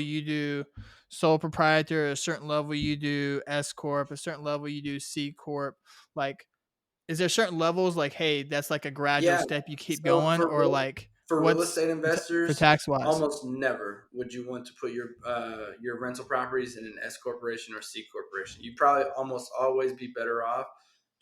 you do sole proprietor, a certain level you do S corp, a certain level you do C corp. Like, is there certain levels like, hey, that's like a gradual Yeah. step you keep So going, or like for real what's estate for investors, tax wise? almost never would you want to put your rental properties in an S corporation or C corporation. You'd probably almost always be better off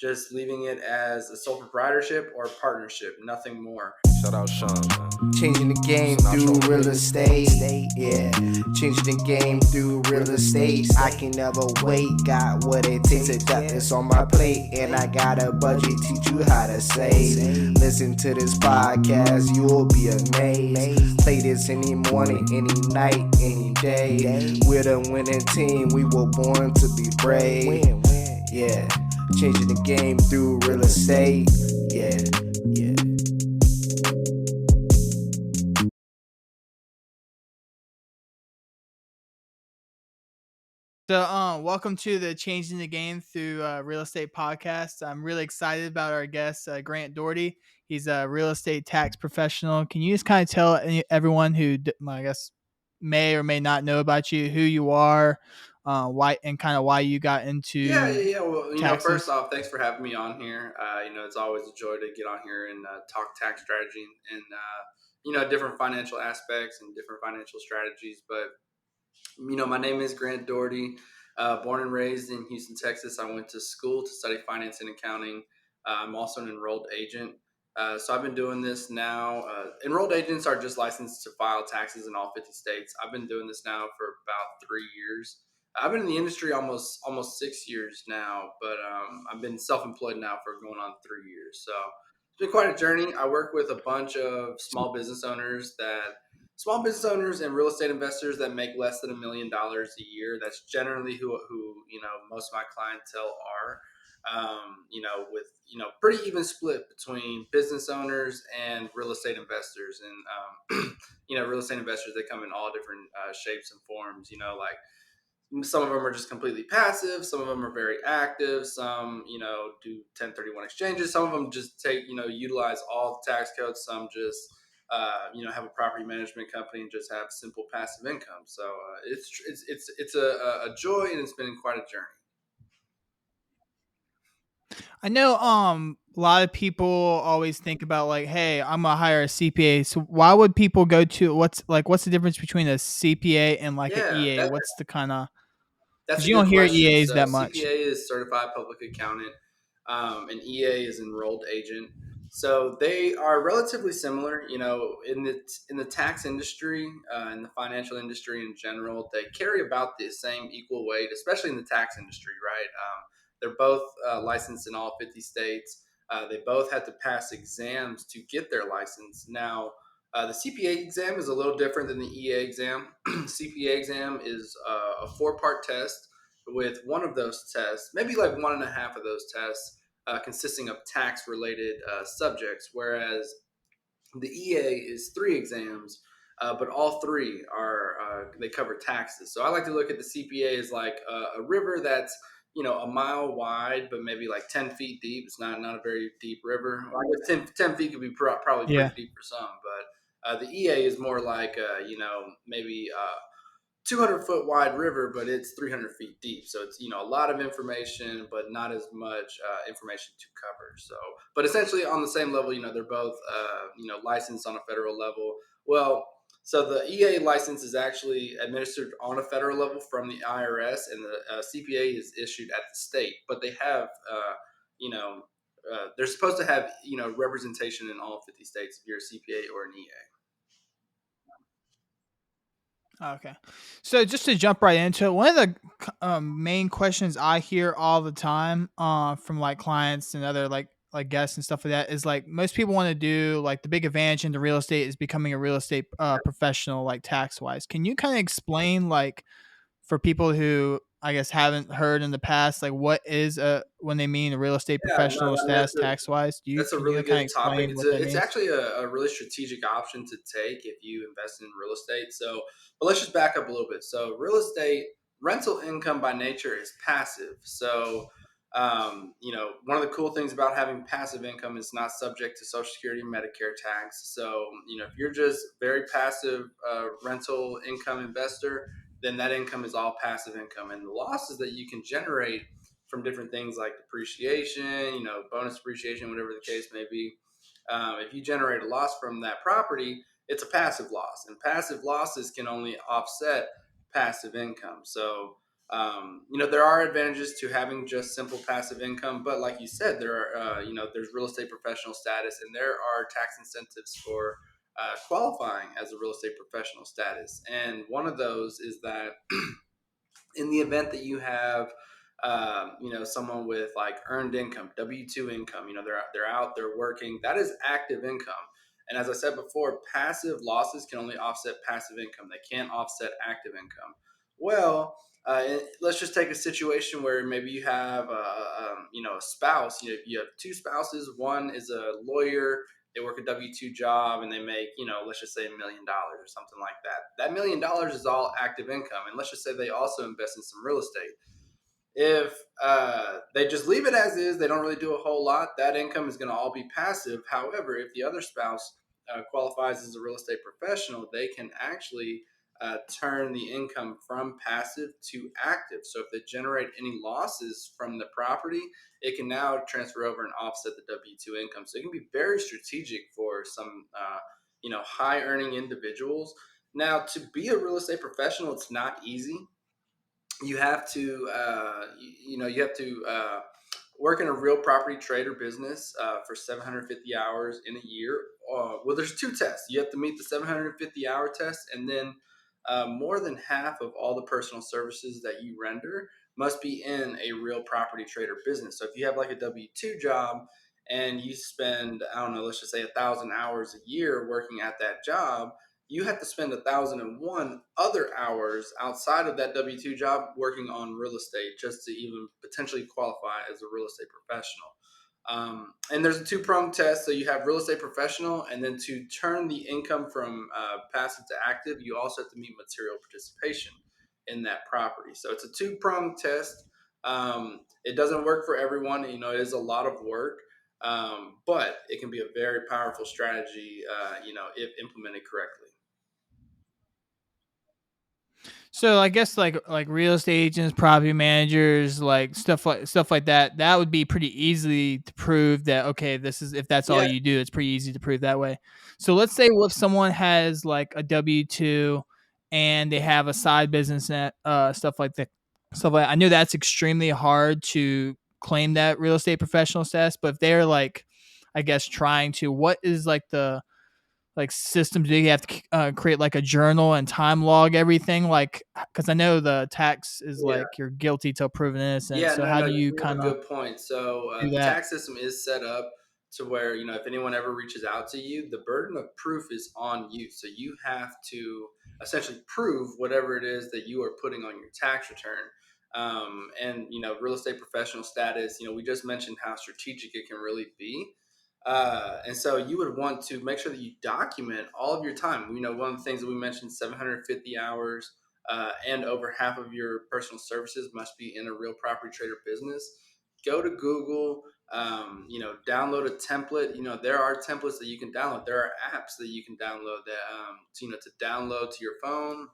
just leaving it as a sole proprietorship or partnership, nothing more. Shout out Sean, man. Changing the game through real estate. Yeah, changing the game through real estate. I can never wait. Got what it takes to got this on my plate. And I got a budget, teach you how to save. Listen to this podcast, you'll be amazed. Play this any morning, any night, any day. We're the winning team, we were born to be brave. Yeah, changing the game through real estate. Yeah, yeah. So, welcome to the Changing the Game Through Real Estate podcast. I'm really excited about our guest, Grant Dougherty. He's a real estate tax professional. Can you just kind of tell everyone who, I guess, may or may not know about you, who you are, why, and kind of why you got into Yeah. Well, first taxes? off, thanks for having me on here. It's always a joy to get on here and talk tax strategy and different financial aspects and different financial strategies. But my name is Grant Dougherty, born and raised in Houston, Texas. I went to school to study finance and accounting. I'm also an enrolled agent. So I've been doing this now. Enrolled agents are just licensed to file taxes in all 50 states. I've been doing this now for about 3 years. I've been in the industry almost 6 years now, but I've been self-employed now for going on 3 years. So it's been quite a journey. I work with a bunch of small business owners and real estate investors that make less than $1 million a year. That's generally who most of my clientele are. With pretty even split between business owners and real estate investors, and real estate investors, they come in all different shapes and forms. Like some of them are just completely passive. Some of them are very active. Some, do 1031 exchanges. Some of them just utilize all the tax codes. Some just, have a property management company and just have simple passive income. So it's a joy, and it's been quite a journey. I know a lot of people always think about like, hey, I'm gonna hire a CPA. So why would people go to what's the difference between a CPA and like an Yeah, EA? What's the kind of, that's because a you good don't hear question. EAs So that much. CPA is certified public accountant, and EA is enrolled agent. So they are relatively similar. In the tax industry, in the financial industry in general, they carry about the same equal weight, especially in the tax industry, right? They're both licensed in all 50 states. They both had to pass exams to get their license. Now, the CPA exam is a little different than the EA exam. CPA exam is a 4-part test, with one of those tests, maybe like one and a half of those tests, consisting of tax related subjects, whereas the EA is 3 exams, but all three they cover taxes. So I like to look at the CPA as like a river that's a mile wide, but maybe like 10 feet deep. It's not a very deep river. Well, I guess 10 feet could be probably pretty Yeah. deep for some, but the EA is more like maybe 200-foot wide river, but it's 300 feet deep. So it's a lot of information, but not as much information to cover. So, but essentially on the same level, they're both licensed on a federal level. Well, so the EA license is actually administered on a federal level from the IRS, and the CPA is issued at the state. But they have you know they're supposed to have representation in all 50 states if you're a CPA or an EA. Okay. So just to jump right into it, one of the main questions I hear all the time from like clients and other like guests and stuff like that is like most people want to do like the big advantage into real estate is becoming a real estate professional like tax wise. Can you kind of explain like for people who I guess haven't heard in the past like what is when they mean a real estate Yeah, no, professional that's status tax wise? That's a Can you really kind of good topic. explain what that It's means? actually a really strategic option to take if you invest in real estate. So, but let's just back up a little bit. So, real estate rental income by nature is passive. So, One of the cool things about having passive income is not subject to Social Security and Medicare tax. So, if you're just very passive rental income investor, then that income is all passive income. And the losses that you can generate from different things like depreciation, bonus depreciation, whatever the case may be, if you generate a loss from that property, it's a passive loss. And passive losses can only offset passive income. So, there are advantages to having just simple passive income, but like you said, there's real estate professional status, and there are tax incentives for qualifying as a real estate professional status. And one of those is that in the event that you have someone with like earned income, W-2 income, they're working, that is active income. And as I said before, passive losses can only offset passive income. They can't offset active income. Well, let's just take a situation where maybe you have a spouse. You have two spouses. One is a lawyer. They work a W-2 job and they make, let's just say $1 million or something like that. That $1 million is all active income. And let's just say they also invest in some real estate. If they just leave it as is, they don't really do a whole lot, that income is going to all be passive. However, if the other spouse qualifies as a real estate professional, they can actually turn the income from passive to active. So if they generate any losses from the property, it can now transfer over and offset the W-2 income. So it can be very strategic for some, high earning individuals. Now, to be a real estate professional, it's not easy. You have to work in a real property trade or business for 750 hours in a year. Well, there's two tests. You have to meet the 750-hour test, and then more than half of all the personal services that you render must be in a real property trade or business. So if you have like a W-2 job and you spend, I don't know, let's just say 1,000 hours a year working at that job, you have to spend 1,001 other hours outside of that W-2 job working on real estate just to even potentially qualify as a real estate professional. And there's a two-pronged test. So you have real estate professional, and then to turn the income from passive to active, you also have to meet material participation in that property. So it's a two-pronged test. It doesn't work for everyone. It is a lot of work, but it can be a very powerful strategy, if implemented correctly. So I guess like real estate agents, property managers, like stuff like that. That would be pretty easily to prove that okay, this is if that's all Yeah, you do, it's pretty easy to prove that way. So let's say if someone has like a W-2 and they have a side business and stuff like that. Stuff like I know that's extremely hard to claim that real estate professional status, but if they're like I guess trying to, what is like the like systems do you have to create like a journal and time log everything like because I know the tax is yeah. like you're guilty till proven innocent, Yeah, so no, how no, do you you have a kind of good point. So do the that? tax system is set up to where, if anyone ever reaches out to you, the burden of proof is on you. So you have to essentially prove whatever it is that you are putting on your tax return. And, real estate professional status, we just mentioned how strategic it can really be. And so you would want to make sure that you document all of your time. One of the things that we mentioned, 750 hours and over half of your personal services must be in a real property trader business. Go to Google, download a template. There are templates that you can download. There are apps that you can download that, to download to your phone,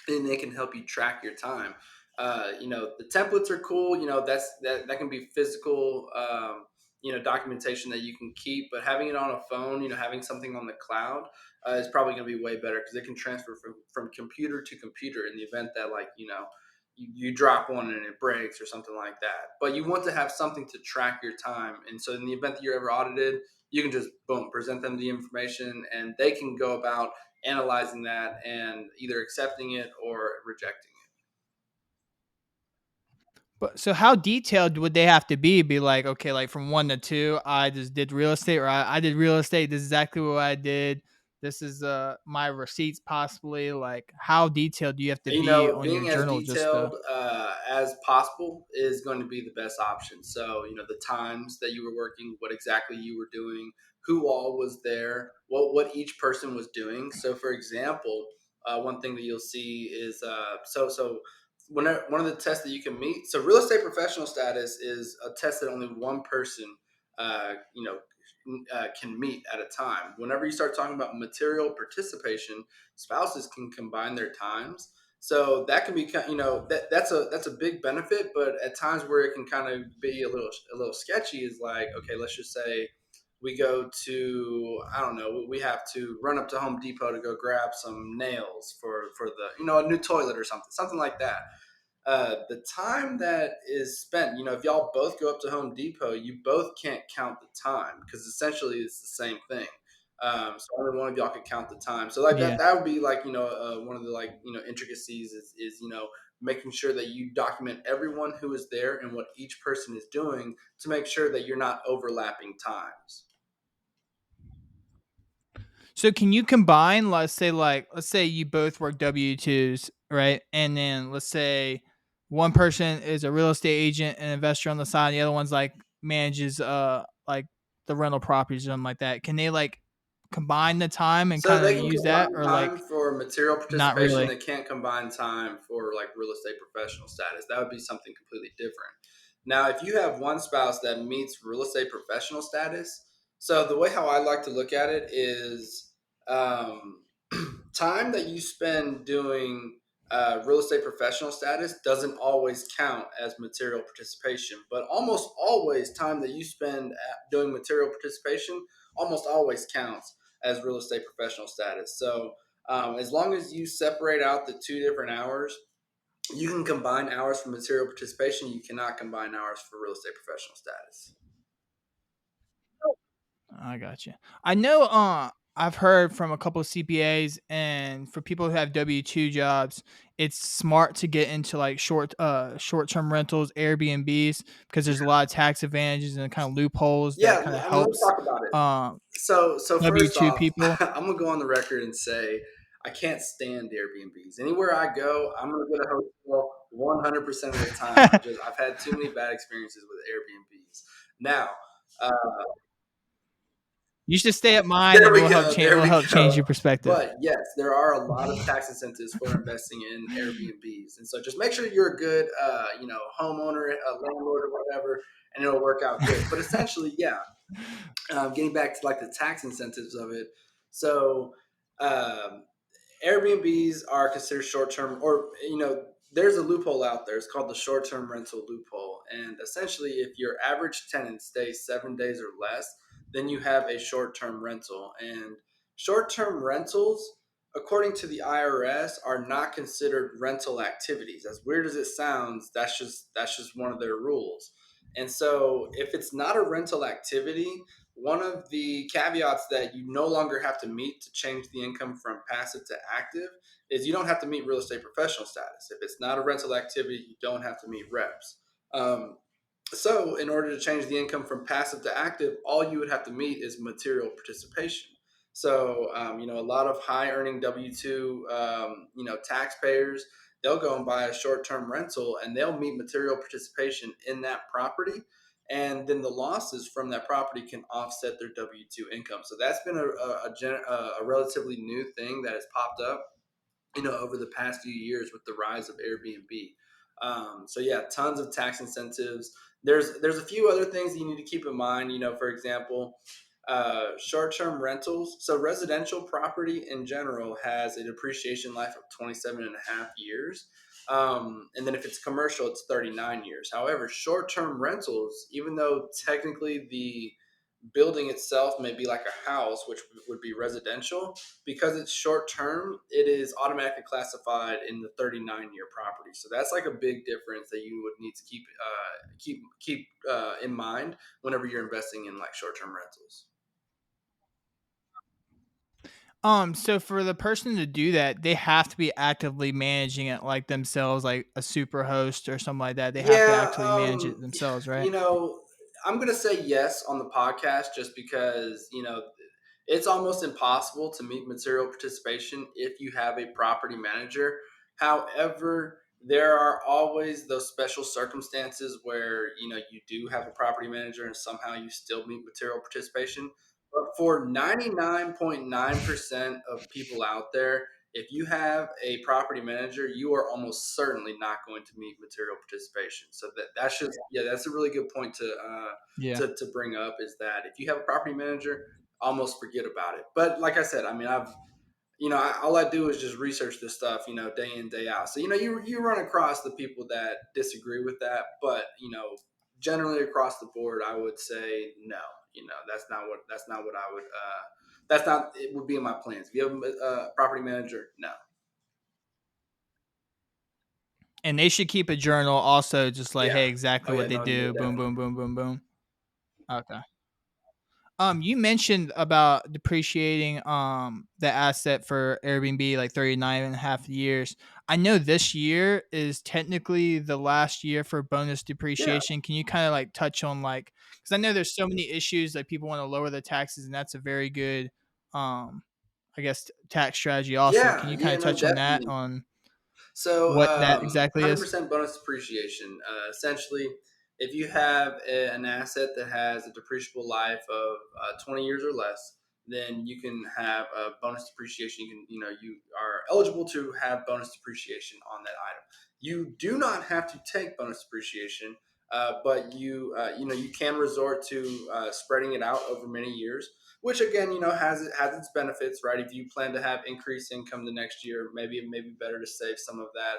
and they can help you track your time. The templates are cool. That can be physical, documentation that you can keep. But having it on a phone, having something on the cloud is probably going to be way better because it can transfer from computer to computer in the event that you drop one and it breaks or something like that. But you want to have something to track your time, and so in the event that you're ever audited, you can just boom present them the information, and they can go about analyzing that and either accepting it or rejecting it. But so how detailed would they have to be like okay like from 1 to 2 I just did real estate or I did real estate, this is exactly what I did, this is my receipts possibly, like how detailed do you have to be on your Being as journal just to detailed as possible is going to be the best option. So, the times that you were working, what exactly you were doing, who all was there, what each person was doing. So, for example, one thing that you'll see is so one of the tests that you can meet. So real estate professional status is a test that only one person, you know, can meet at a time. Whenever you start talking about material participation, spouses can combine their times. So that can be, that's a big benefit. But at times where it can kind of be a little sketchy is like, okay, let's just say we go to, I don't know, we have to run up to Home Depot to go grab some nails for the, a new toilet or something like that. The time that is spent, if y'all both go up to Home Depot, you both can't count the time because essentially it's the same thing. So only one of y'all can count the time. So like Yeah. that would be like, one of the like, intricacies is, making sure that you document everyone who is there and what each person is doing to make sure that you're not overlapping times. So can you combine, let's say you both work W-2s, right? And then let's say one person is a real estate agent and investor on the side, and the other one's like manages like the rental properties or something like that. Can they like combine the time and So kind of they can use that, combine or time like for material not participation. really? They can't combine time for like real estate professional status. That would be something completely different. Now, if you have one spouse that meets real estate professional status, so the way how I like to look at it is um, time that you spend doing real estate professional status doesn't always count as material participation, but almost always time that you spend doing material participation almost always counts as real estate professional status. So as long as you separate out the two different hours, you can combine hours for material participation. You cannot combine hours for real estate professional status. I got you. I know. I've heard from a couple of CPAs and for people who have W-2 jobs, it's smart to get into like short term rentals, Airbnbs, because there's a lot of tax advantages and kind of loopholes that Yeah, kind of I mean, let's helps talk about it. um So first W-2 off, people. I'm gonna go on the record and say I can't stand Airbnbs. Anywhere I go, I'm gonna get a hotel 100% of the time. I've had too many bad experiences with Airbnbs. Now, uh, You should stay at mine, there and we go. There we'll we help change go. your perspective. But yes, there are a lot of tax incentives for investing in Airbnbs, and so just make sure you're a good, homeowner, a landlord, or whatever, and it'll work out good. But essentially, yeah, getting back to like the tax incentives of it. So um, Airbnbs are considered short term, or there's a loophole out there. It's called the short term rental loophole, and essentially, if your average tenant stays 7 days or less, then you have a short term rental. And short term rentals, according to the IRS, are not considered rental activities. As weird as it sounds, that's just one of their rules. And so, if it's not a rental activity, one of the caveats that you no longer have to meet to change the income from passive to active is you don't have to meet real estate professional status. If it's not a rental activity, you don't have to meet reps. Um, so, in order to change the income from passive to active, all you would have to meet is material participation. So, a lot of high earning W 2, taxpayers, they'll go and buy a short term rental and they'll meet material participation in that property. And then the losses from that property can offset their W 2 income. So, that's been a relatively new thing that has popped up over the past few years with the rise of Airbnb. So yeah, tons of tax incentives. There's a few other things that you need to keep in mind. For example, short-term rentals. So residential property in general has a depreciation life of 27 and a half years. And then if it's commercial, it's 39 years. However, short-term rentals, even though technically the building itself may be like a house, which would be residential, because it's short term, it is automatically classified in the 39-year property. So that's like a big difference that you would need to keep in mind whenever you're investing in like short term rentals. So for the person to do that, they have to be actively managing it like themselves, like a super host or something like that. They have to Yeah, actively manage it themselves, right? you know, I'm gonna say yes on the podcast just because it's almost impossible to meet material participation if you have a property manager. However, there are always those special circumstances where you do have a property manager and somehow you still meet material participation. But for 99.9% of people out there, If you have a property manager, you are almost certainly not going to meet material participation. So that's just, yeah, that's a really good point Yeah. to bring up, is that if you have a property manager, almost forget about it. But like I said, I mean, all I do is just research this stuff, day in, day out. So, you run across the people that disagree with that, but, generally across the board, I would say no. That's not what I would. That's not. It would be in my plans. If you have a property manager, no. And they should keep a journal also, just like, Yeah. hey, Oh exactly yeah. what they No. do. Boom, Definitely. boom, boom, boom, boom. Okay. You mentioned about depreciating the asset for Airbnb like 39 and a half years. I know this year is technically the last year for bonus Yeah. depreciation. Can you kind of like touch on like, because I know there's so many issues that people want to lower the taxes, and that's a very good um I guess tax strategy also. Can Yeah. you kind Yeah. of No. touch on that, Definitely. on So, what that exactly is? 100% bonus depreciation. Essentially, if you have an asset that has a depreciable life of 20 years or less, then you can have a bonus depreciation. You are eligible to have bonus depreciation on that item. You do not have to take bonus depreciation, but you can resort to spreading it out over many years, which again, has its benefits, right? If you plan to have increased income the next year, maybe it may be better to save some of that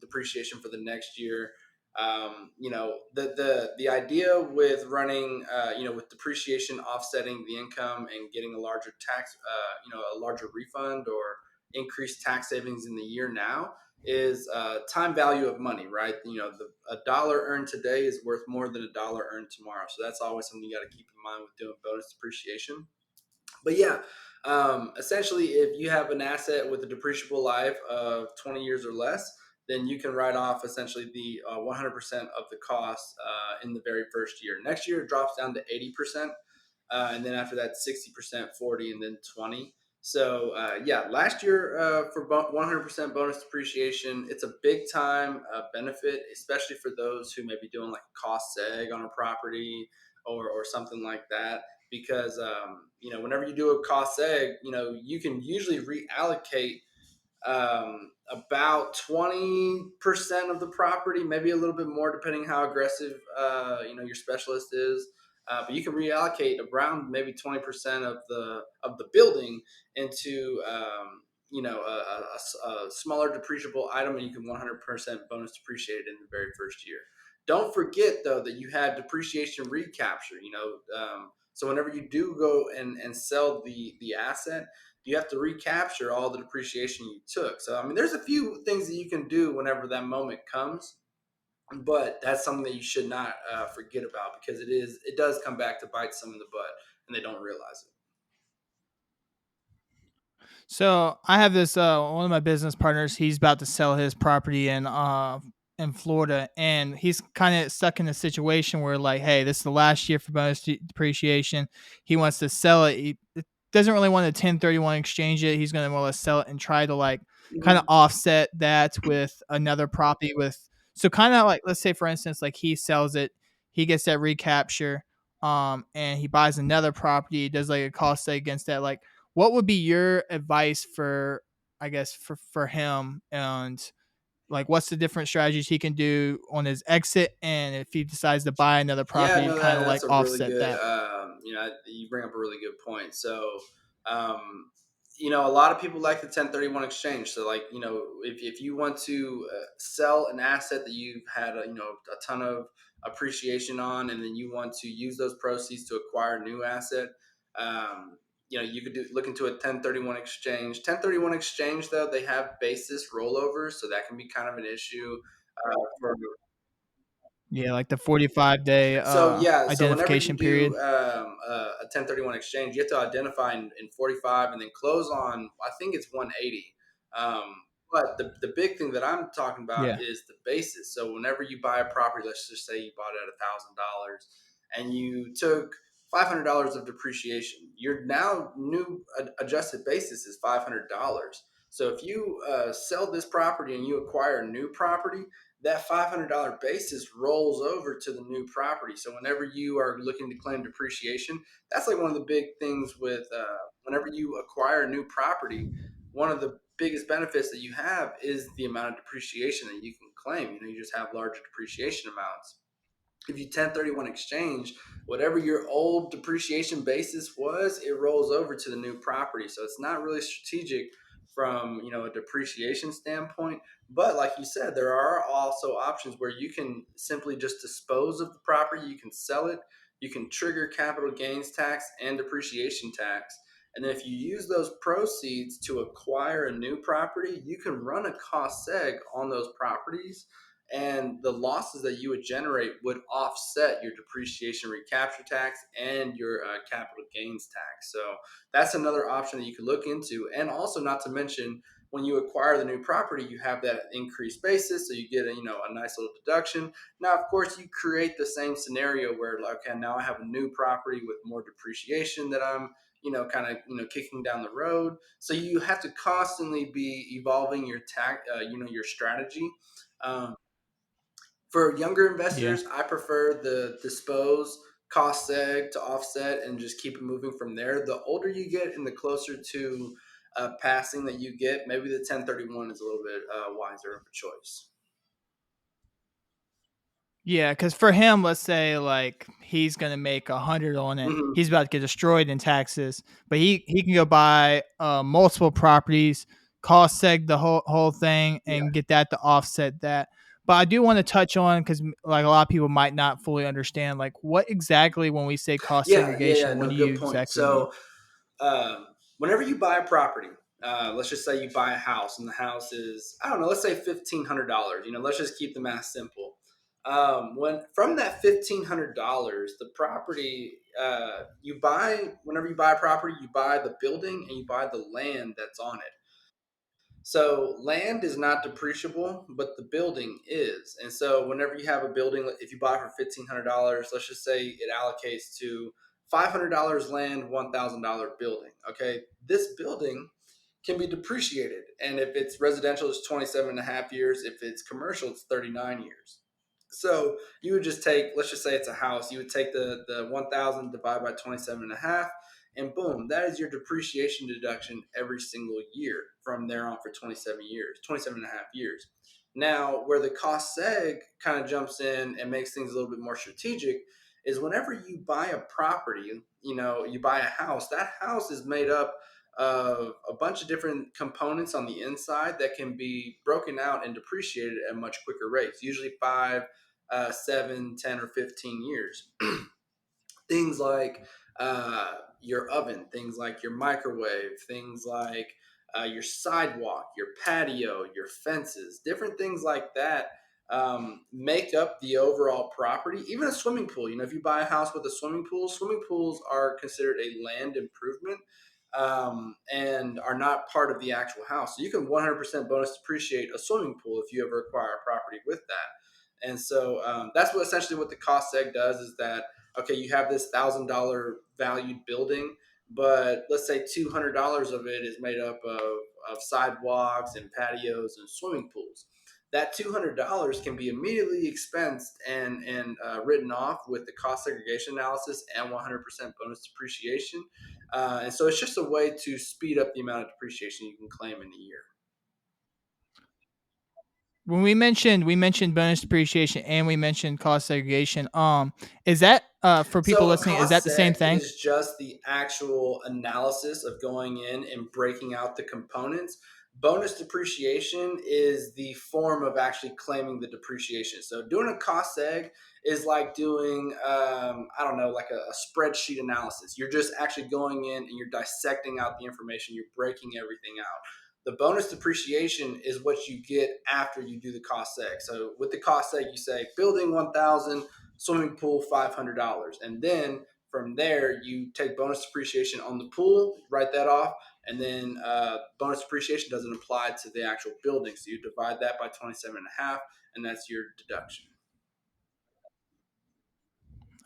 depreciation for the next year. The idea with running, with depreciation offsetting the income and getting a larger a larger refund or increased tax savings in the year now is time value of money, right? A dollar earned today is worth more than a dollar earned tomorrow. So that's always something you got to keep in mind with doing bonus depreciation. But yeah, essentially, if you have an asset with a depreciable life of 20 years or less, then you can write off essentially the 100% of the cost in the very first year. Next year, it drops down to 80%. And then after that, 60%, 40, and then 20. So yeah, last year for 100% bonus depreciation, it's a big time benefit, especially for those who may be doing like a cost seg on a property or something like that. Because whenever you do a cost seg, you can usually reallocate about 20% of the property, maybe a little bit more, depending how aggressive your specialist is. But you can reallocate around maybe 20% of the building into a smaller depreciable item, and you can 100% bonus depreciate it in the very first year. Don't forget though that you have depreciation recapture. So whenever you do go and sell the asset, you have to recapture all the depreciation you took. So, I mean, there's a few things that you can do whenever that moment comes, but that's something that you should not forget about, because it does come back to bite some in the butt, and they don't realize it. So I have this one of my business partners. He's about to sell his property in Florida, and he's kind of stuck in a situation where like, hey, this is the last year for bonus depreciation. He wants to sell it. He doesn't really want to 1031 exchange it. He's going to more or less sell it and try to like kind of Mm-hmm. offset that with another property with. So kind of like, let's say for instance, like he sells it, he gets that recapture, and he buys another property, does like a cost say against that, like what would be your advice for, I guess, for him, and like what's the different strategies he can do on his exit, and if he decides to buy another Yeah, property to no, kind of that's like a really offset good. that? You bring up a really good point. So, um, a lot of people like the 1031 exchange. So, like, if you want to sell an asset that you've had, a ton of appreciation on, and then you want to use those proceeds to acquire a new asset, you could look into a 1031 exchange. 1031 exchange, though, they have basis rollovers, so that can be kind of an issue for. Yeah, like the 45-day So whenever you identification do period. a 1031 exchange, you have to identify in 45 and then close on, I think it's 180. Um, but the big thing that I'm talking about Yeah. is the basis. So whenever you buy a property, let's just say you bought it at $1,000 and you took $500 of depreciation, your now new adjusted basis is $500. So if you sell this property and you acquire a new property, that $500 basis rolls over to the new property. So whenever you are looking to claim depreciation, that's like one of the big things with whenever you acquire a new property. one of the biggest benefits that you have is the amount of depreciation that you can claim. You just have larger depreciation amounts. If you 1031 exchange, whatever your old depreciation basis was, it rolls over to the new property. So it's not really strategic from a depreciation standpoint. But like you said, there are also options where you can simply just dispose of the property. You can sell it. You can trigger capital gains tax and depreciation tax. And then if you use those proceeds to acquire a new property, you can run a cost seg on those properties, and the losses that you would generate would offset your depreciation recapture tax and your capital gains tax. So that's another option that you could look into. And also, not to mention, when you acquire the new property, you have that increased basis, so you get a nice little deduction. Now, of course, you create the same scenario where, like, okay, now I have a new property with more depreciation that I'm kind of kicking down the road. So you have to constantly be evolving your your strategy. Um, for younger Yeah. investors, I prefer the dispose cost seg to offset and just keep it moving from there. The older you get and the closer to passing that you get, maybe the 1031 is a little bit wiser of a choice. Yeah, because for him, let's say like he's gonna make 100 on it. Hmm. He's about to get destroyed in taxes, but he can go buy multiple properties, cost seg the whole thing, Yeah, and get that to offset that. But I do want to touch on because like a lot of people might not fully understand like what exactly when we say cost yeah. segregation, what No, do you good point. exactly mean? So whenever you buy a property, let's just say you buy a house and the house is, I don't know, let's say $1,500. Let's just keep the math simple. When from that $1,500, the property you buy, whenever you buy a property, you buy the building and you buy the land that's on it. So land is not depreciable, but the building is. And so whenever you have a building, if you buy for $1,500, let's just say it allocates to $500 land, $1,000 building. Okay, this building can be depreciated, and if it's residential, it's 27 and a half years. If it's commercial, it's 39 years. So you would just take, let's just say it's a house. You would take the 1,000 divided by 27 and a half, and boom, that is your depreciation deduction every single year from there on for 27 years, 27 and a half years. Now, where the cost seg kind of jumps in and makes things a little bit more strategic is whenever you buy a property, you buy a house, that house is made up of a bunch of different components on the inside that can be broken out and depreciated at much quicker rates, usually 5, 7, 10, or 15 years. Things like your oven, things like your microwave, things like your sidewalk, your patio, your fences, different things like that make up the overall property. Even a swimming pool. If you buy a house with a swimming pools are considered a land improvement and are not part of the actual house. So you can 100% bonus depreciate a swimming pool if you ever acquire a property with that. And so that's what essentially what the cost seg does is that, okay, you have this $1,000 valued building, but let's say $200 of it is made up of sidewalks and patios and swimming pools. That $200 can be immediately expensed and written off with the cost segregation analysis and 100% bonus depreciation. And so it's just a way to speed up the amount of depreciation you can claim in a year. When we mentioned bonus depreciation and we mentioned cost segregation, is that for people So a listening, is that cost the same seg thing? is just the actual analysis of going in and breaking out the components. Bonus depreciation is the form of actually claiming the depreciation. So doing a cost seg is like doing, I don't know, like a spreadsheet analysis. You're just actually going in and you're dissecting out the information. You're breaking everything out. The bonus depreciation is what you get after you do the cost seg. So with the cost seg, you say building 1,000, swimming pool $500, and then from there you take bonus depreciation on the pool, write that off, and then bonus depreciation doesn't apply to the actual building, so you divide that by 27 and a half, and that's your deduction.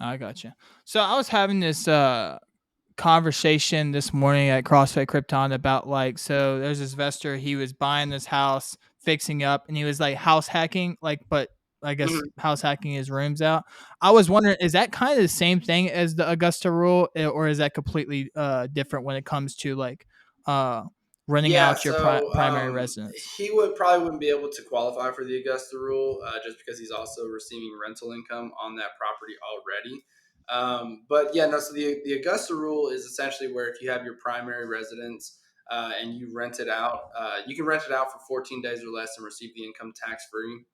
I gotcha. So I was having this conversation this morning at CrossFit Krypton about like, so there's this investor, he was buying this house, fixing up, and he was like house hacking, like, but I guess Mhm. house hacking his rooms out. I was wondering, is that kind of the same thing as the Augusta rule, or is that completely different when it comes to like uh renting Yeah, out your so primary residence? he would probably wouldn't be able to qualify for the Augusta rule just because he's also receiving rental income on that property already. But yeah, no. So the Augusta rule is essentially where if you have your primary residence and you rent it out, you can rent it out for 14 days or less and receive the income tax free.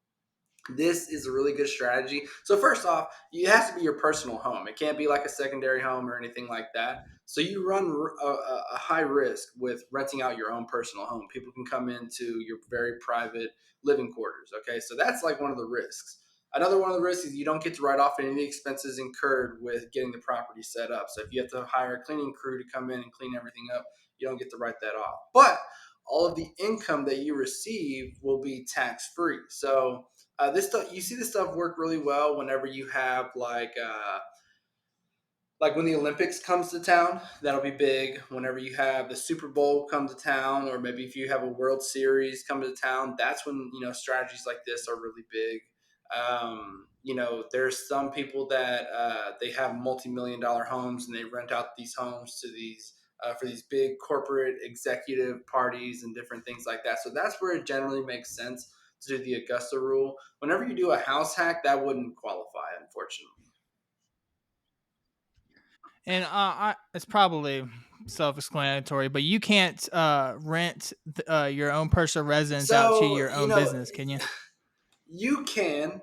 This is a really good strategy. So first off, it has to be your personal home. It can't be like a secondary home or anything like that. So you run a high risk with renting out your own personal home. People can come into your very private living quarters. Okay, so that's like one of the risks. Another one of the risks is you don't get to write off any of the expenses incurred with getting the property set up. So if you have to hire a cleaning crew to come in and clean everything up, you don't get to write that off. But all of the income that you receive will be tax free. So this stuff, you see this stuff work really well whenever you have like when the Olympics comes to town, that'll be big. Whenever you have the Super Bowl come to town, or maybe if you have a World Series come to town, that's when strategies like this are really big. There's some people that they have multi-million-dollar homes and they rent out these homes to these for these big corporate executive parties and different things like that. So that's where it generally makes sense to do the Augusta rule. Whenever you do a house hack, that wouldn't qualify, unfortunately. And it's probably self-explanatory, but you can't rent your own personal residence out to So your own business, can you? you can.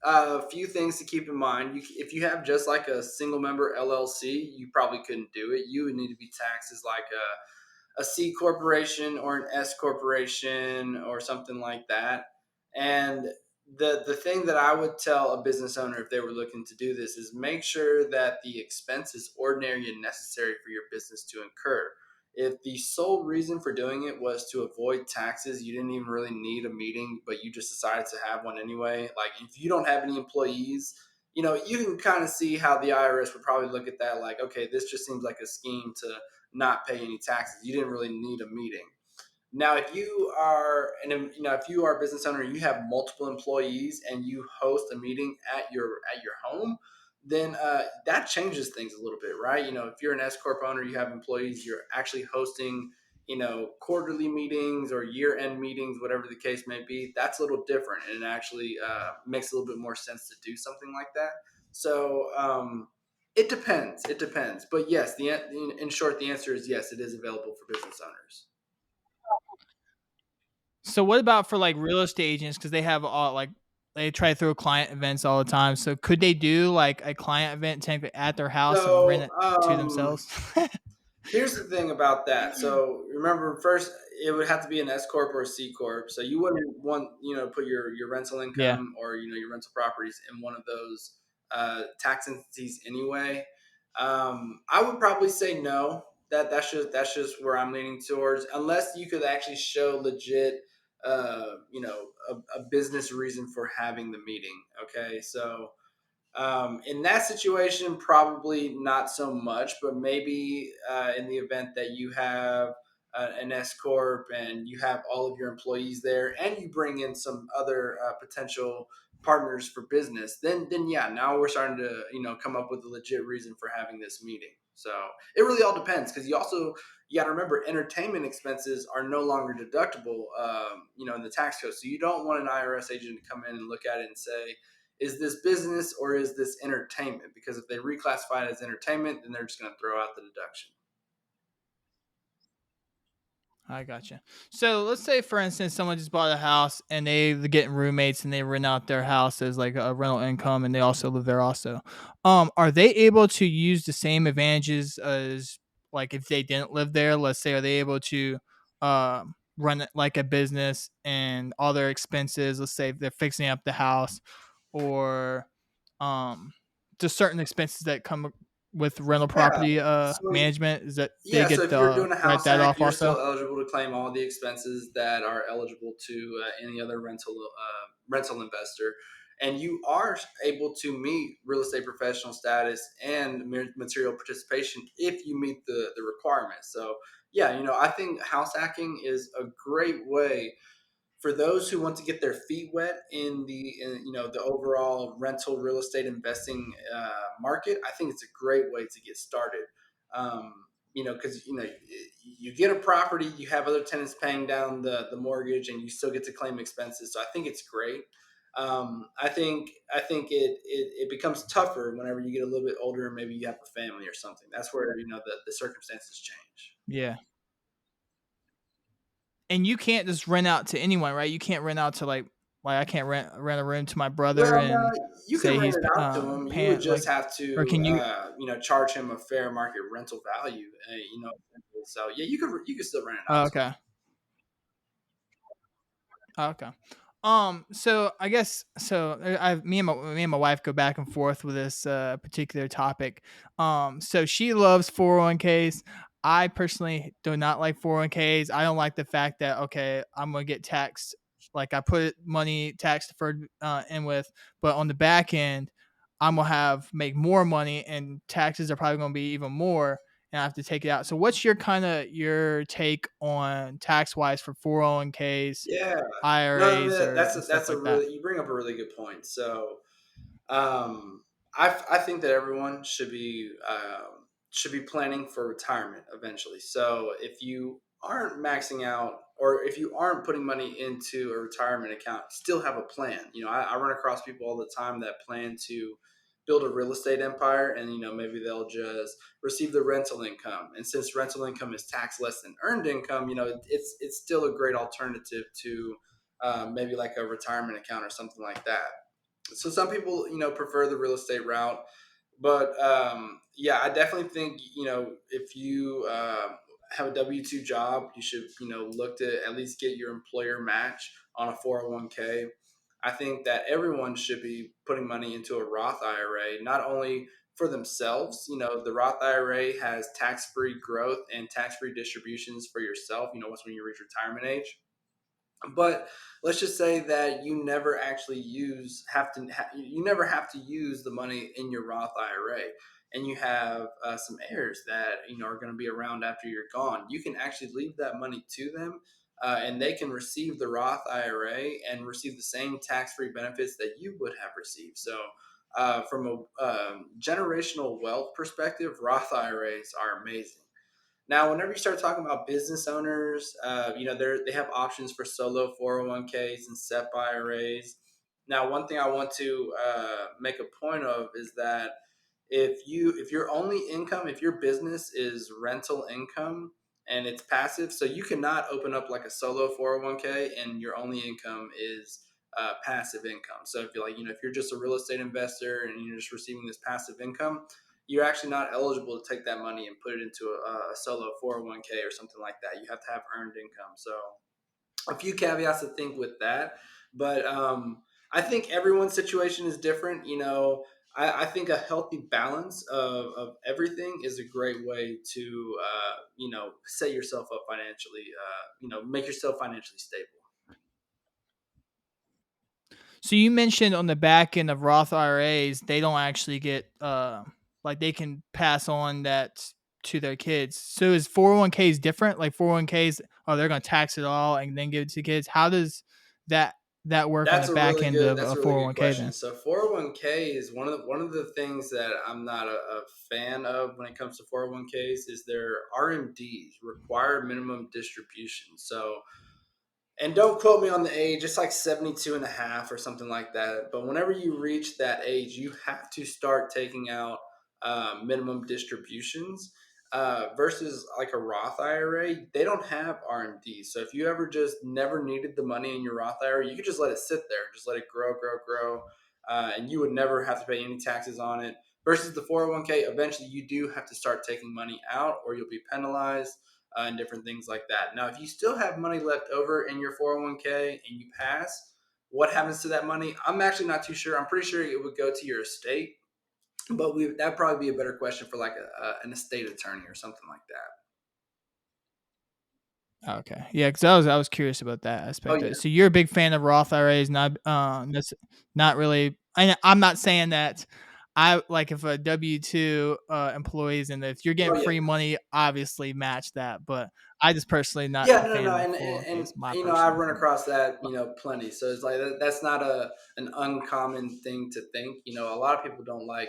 A few things to keep in mind. If you have just like a single member LLC, you probably couldn't do it. You would need to be taxed as like a C corporation or an S corporation or something like that. And the thing that I would tell a business owner if they were looking to do this is make sure that the expense is ordinary and necessary for your business to incur. If the sole reason for doing it was to avoid taxes, you didn't even really need a meeting, but you just decided to have one anyway. Like if you don't have any employees, you can kind of see how the IRS would probably look at that like, okay, this just seems like a scheme to not pay any taxes. You didn't really need a meeting. Now, if you are, and if you are a business owner and you have multiple employees and you host a meeting at your home, then that changes things a little bit, right? If you're an S corp owner, you have employees, you're actually hosting, quarterly meetings or year end meetings, whatever the case may be. That's a little different, and it actually makes a little bit more sense to do something like that. So it depends. It depends, but yes, in short, the answer is yes. It is available for business owners. So what about for like real estate agents? Because they have all like they try to throw client events all the time. So could they do like a client event technically at their house and rent So, it to themselves? here's the thing about that. So remember, first it would have to be an S corp or a C corp. So you wouldn't want put your rental Yeah. income or your rental properties in one of those tax entities anyway. I would probably say no. That's just where I'm leaning towards, unless you could actually show legit, a business reason for having the meeting. Okay, so in that situation, probably not so much, but maybe in the event that you have an S corp and you have all of your employees there, and you bring in some other potential partners for business, then yeah, now we're starting to come up with a legit reason for having this meeting. So it really all depends, because you got to remember entertainment expenses are no longer deductible, in the tax code. So you don't want an IRS agent to come in and look at it and say, is this business or is this entertainment? Because if they reclassify it as entertainment, then they're just going to throw out the deduction. I gotcha. So let's say, for instance, someone just bought a house and they're getting roommates and they rent out their house as like a rental income, and they also live there also. Are they able to use the same advantages as like if they didn't live there? Let's say, are they able to run it like a business and all their expenses? Let's say if they're fixing up the house or um, just certain expenses that come with rental Yeah. property So management, is that they yeah, so get if you're to doing a write house that hack, off you're also? still eligible to claim all the expenses that are eligible to any other rental investor, and you are able to meet real estate professional status and material participation if you meet the requirements. So yeah, I think house hacking is a great way for those who want to get their feet wet in the overall rental real estate investing market. I think it's a great way to get started. because you get a property, you have other tenants paying down the mortgage, and you still get to claim expenses. So I think it's great. I think it becomes tougher whenever you get a little bit older and maybe you have a family or something. That's where the circumstances change. Yeah. And you can't just rent out to anyone, right? You can't rent out to like I can't rent a room to my brother Well, no, and you can say rent he's it out to him. You would paying just like, have or to, can you? charge him a fair market rental value. So yeah, you could still rent it out Oh, to him. okay. Oh, okay. So I guess so. Me and my wife go back and forth with this particular topic. So she loves 401ks. I personally do not like 401ks. I don't like the fact that okay, I'm gonna get taxed. Like I put money tax deferred in with, but on the back end, I'm gonna have make more money, and taxes are probably gonna be even more, and I have to take it out. So what's your take on tax wise for 401ks? Yeah, no, I mean, IRAs or that's a, and stuff that's a like that. really you bring up a really good point. So I think that everyone should be planning for retirement eventually. So if you aren't maxing out, or if you aren't putting money into a retirement account, still have a plan. I run across people all the time that plan to build a real estate empire, and maybe they'll just receive the rental income. And since rental income is taxed less than earned income, it's still a great alternative to maybe like a retirement account or something like that. So some people prefer the real estate route, but yeah, I definitely think if you have a W-2 job, you should look to at least get your employer match on a 401k. I think that everyone should be putting money into a Roth IRA, not only for themselves. The Roth IRA has tax-free growth and tax-free distributions for yourself, once when you reach retirement age. But let's just say that you never actually you never have to use the money in your Roth IRA, and you have some heirs that are going to be around after you're gone. You can actually leave that money to them, and they can receive the Roth IRA and receive the same tax-free benefits that you would have received. So from a generational wealth perspective, Roth IRAs are amazing. Now, whenever you start talking about business owners, they have options for solo 401ks and SEP IRAs. Now, one thing I want to make a point of is that if your only income, if your business is rental income and it's passive, so you cannot open up like a solo 401k and your only income is passive income. So if if you're just a real estate investor and you're just receiving this passive income, you're actually not eligible to take that money and put it into a solo 401k or something like that. You have to have earned income. So a few caveats to think with that. But I think everyone's situation is different. I think a healthy balance of everything is a great way to, set yourself up financially, make yourself financially stable. So you mentioned on the back end of Roth IRAs, they don't actually get like they can pass on that to their kids. So is 401ks different? Like 401ks, oh, they're going to tax it all and then give it to kids. How does that that work on the back end of That's a a really good 401k question. then? So 401k is one of the things that I'm not a fan of when it comes to 401ks is their RMDs, required minimum distribution. So, and don't quote me on the age, it's like 72 and a half or something like that. But whenever you reach that age, you have to start taking out minimum distributions. Versus like a Roth IRA, they don't have RMD. So if you ever just never needed the money in your Roth IRA, you could just let it sit there, just let it grow, grow, grow, and you would never have to pay any taxes on it. Versus the 401k, eventually you do have to start taking money out, or you'll be penalized and different things like that. Now, if you still have money left over in your 401k and you pass, what happens to that money? I'm actually not too sure. I'm pretty sure it would go to your estate, but that'd probably be a better question for like an estate attorney or something like that. Okay. Yeah, because I was curious about that Oh aspect of yeah, it. So you're a big fan of Roth IRAs, not that's not really. I'm not saying that. I like if a W-2 employees and if you're getting oh yeah, free money, obviously match that. But I just personally not yeah. a No, no, fan no. of And 401ks. My I've personal run opinion. across that But plenty. So it's like that's not an uncommon thing to think. A lot of people don't like.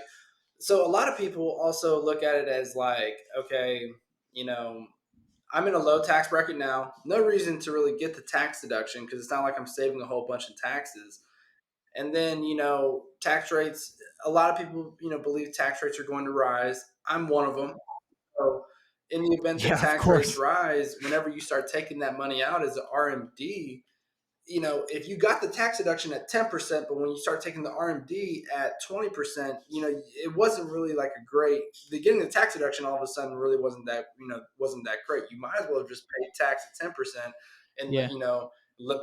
So a lot of people also look at it as like, okay, you know, I'm in a low tax bracket now. No reason to really get the tax deduction because it's not like I'm saving a whole bunch of taxes. And then, tax rates, a lot of people, believe tax rates are going to rise. I'm one of them. So, in the event that Yeah, of tax rates course. rise, whenever you start taking that money out as an RMD, if you got the tax deduction at 10%, but when you start taking the RMD at 20%, it wasn't really like a great, getting the tax deduction all of a sudden really wasn't that great. You might as well have just paid tax at 10% and, Yeah,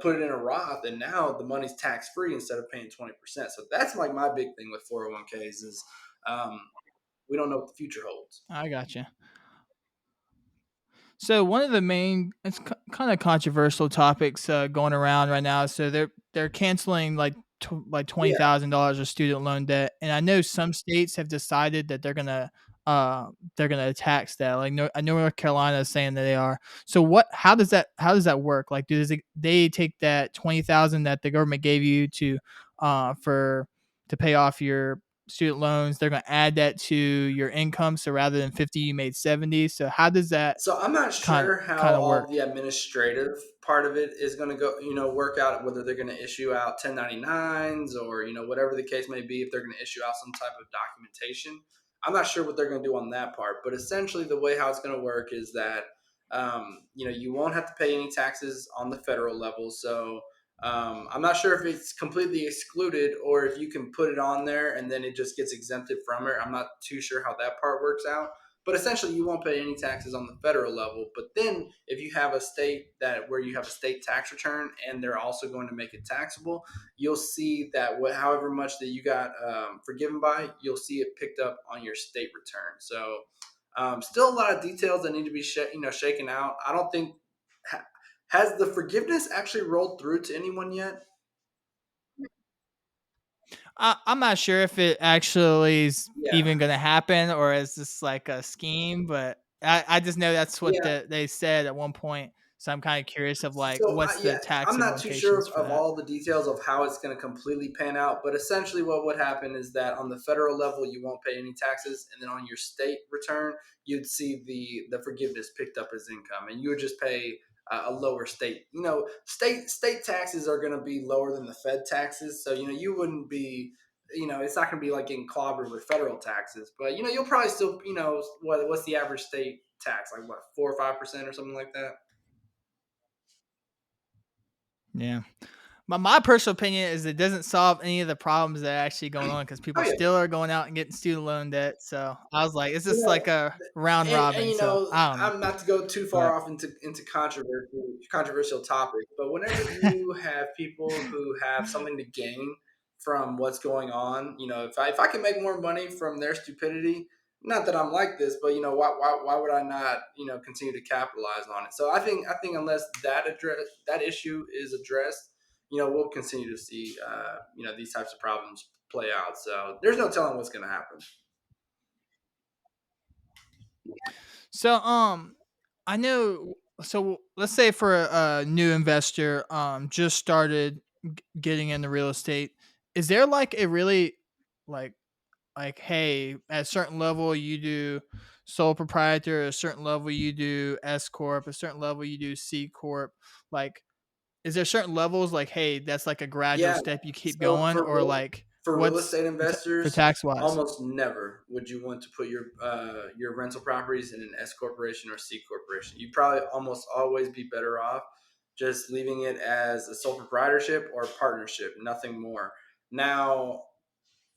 put it in a Roth. And now the money's tax free instead of paying 20%. So that's like my big thing with 401ks is, um, we don't know what the future holds. I gotcha. So one of the main, it's kind of controversial topics going around right now. So they're canceling like Yeah. $20,000 of student loan debt, and I know some states have decided that they're gonna tax that. Like no, I know North Carolina is saying that they are. So what? How does that work? Like, they take that 20,000 that the government gave you for to pay off your student loans? They're gonna add that to your income. So rather than 50, you made 70. So how does that So I'm not kind of sure how kind of all work? the administrative part of it is going to go, work out, whether they're going to issue out 1099s or, whatever the case may be, if they're going to issue out some type of documentation. I'm not sure what they're going to do on that part, but essentially the way how it's going to work is that, you won't have to pay any taxes on the federal level. So I'm not sure if it's completely excluded or if you can put it on there and then it just gets exempted from it. I'm not too sure how that part works out, but essentially, you won't pay any taxes on the federal level. But then, if you have a state where you have a state tax return and they're also going to make it taxable, you'll see that however much that you got forgiven by, you'll see it picked up on your state return. So, still a lot of details that need to be shaken out. I don't think has the forgiveness actually rolled through to anyone yet. I'm not sure if it actually is Yeah, even going to happen or is this like a scheme, but I just know that's what yeah. they said at one point. So I'm kind of curious of like So what's yeah, the tax I'm not too sure implications of, for of that. all the details of how it's going to completely pan out, but essentially what would happen is that on the federal level you won't pay any taxes, and then on your state return you'd see the forgiveness picked up as income, and you would just pay a lower state. State taxes are going to be lower than the Fed taxes, so you wouldn't be. It's not going to be like getting clobbered with federal taxes, but you'll probably still, what's the average state tax, like what, 4 or 5% or something like that. Yeah. But my personal opinion is it doesn't solve any of the problems that are actually going on because Oh people yeah. still are going out and getting student loan debt. So I was like, it's You just know, like a round and robin. So I don't know. I'm not to go too far But off into controversial topics, but whenever you have people who have something to gain from what's going on, if I can make more money from their stupidity, not that I'm like this, but why would I not continue to capitalize on it? So I think unless that issue is addressed, we'll continue to see these types of problems play out. So there's no telling what's going to happen. so I know. So let's say for a new investor just started getting into real estate, is there like a really like hey, at a certain level you do sole proprietor, at a certain level you do S corp, a certain level you do C corp. Like, is there certain levels like hey, that's like a gradual Yeah. step you keep So going, or like for real what's estate for investors, tax wise? almost never would you want to put your rental properties in an S corporation or C corporation. You probably almost always be better off just leaving it as a sole proprietorship or partnership, nothing more. Now,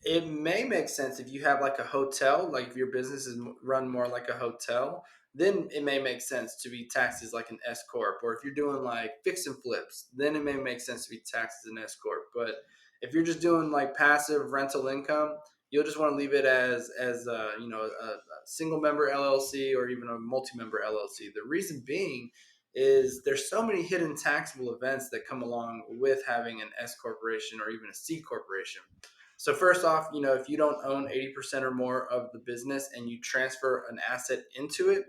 it may make sense if you have like a hotel, like if your business is run more like a hotel, then it may make sense to be taxed as like an S corp. Or if you're doing like fix and flips, then it may make sense to be taxed as an S corp. But if you're just doing like passive rental income, you'll just want to leave it as a single member LLC or even a multi-member LLC. The reason being is there's so many hidden taxable events that come along with having an S corporation or even a C corporation. So first off, if you don't own 80% or more of the business and you transfer an asset into it,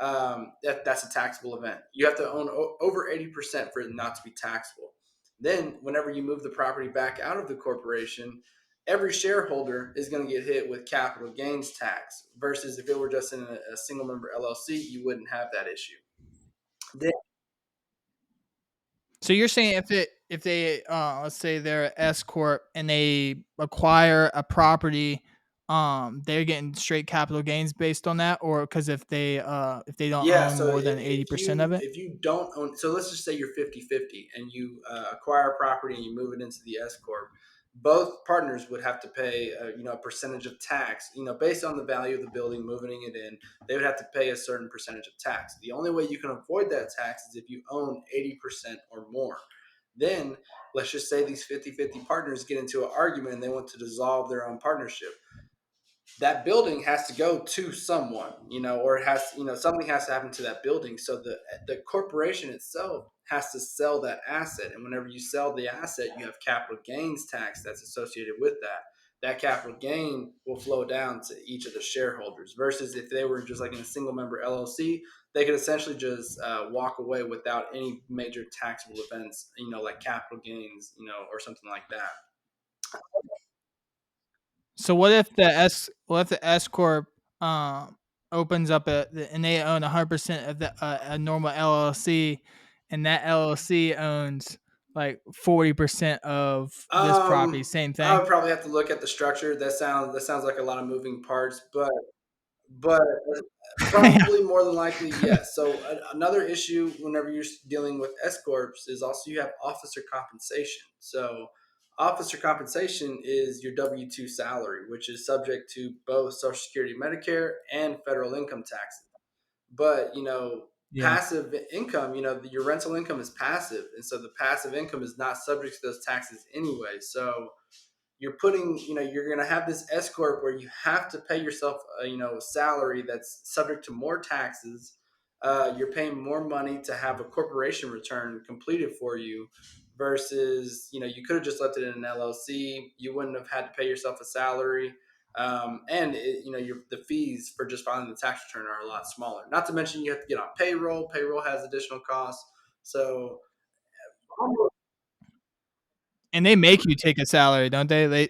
that's a taxable event. You have to own over 80% for it not to be taxable. Then, whenever you move the property back out of the corporation, every shareholder is going to get hit with capital gains tax. Versus if it were just in a single member LLC, you wouldn't have that issue. Then, So you're saying if they let's say they're an S corp and they acquire a property, they're getting straight capital gains based on that, or because if they don't yeah, own so more than if 80% of you it. if you don't own, so let's just say you're 50-50 and you acquire a property and you move it into the S corp, both partners would have to pay a percentage of tax, based on the value of the building, moving it in. They would have to pay a certain percentage of tax. The only way you can avoid that tax is if you own 80% or more. Then let's just say these 50-50 partners get into an argument and they want to dissolve their own partnership. That building has to go to someone, or it has, something has to happen to that building. So the corporation itself has to sell that asset. And whenever you sell the asset, you have capital gains tax that's associated with that. That capital gain will flow down to each of the shareholders versus if they were just like in a single member LLC, they could essentially just walk away without any major taxable events, like capital gains, or something like that. So what if the S corp um opens up and they own 100% of the a normal LLC, and that LLC owns like 40% of this property, Um, same I thing. would probably have to look at the structure. That sounds like a lot of moving parts, but Yeah. probably more than likely yes. So another issue whenever you're dealing with S corps is also you have officer compensation. So officer compensation is your W-2 salary, which is subject to both Social Security, Medicare, and federal income taxes. But Yeah. passive income, your rental income is passive, and so the passive income is not subject to those taxes anyway. So you're going to have this S corp where you have to pay yourself a salary that's subject to more taxes. You're paying more money to have a corporation return completed for you versus you could have just left it in an LLC. You wouldn't have had to pay yourself a salary. The fees for just filing the tax return are a lot smaller. Not to mention you have to get on payroll. Payroll has additional costs. So And they make you take a salary, don't they?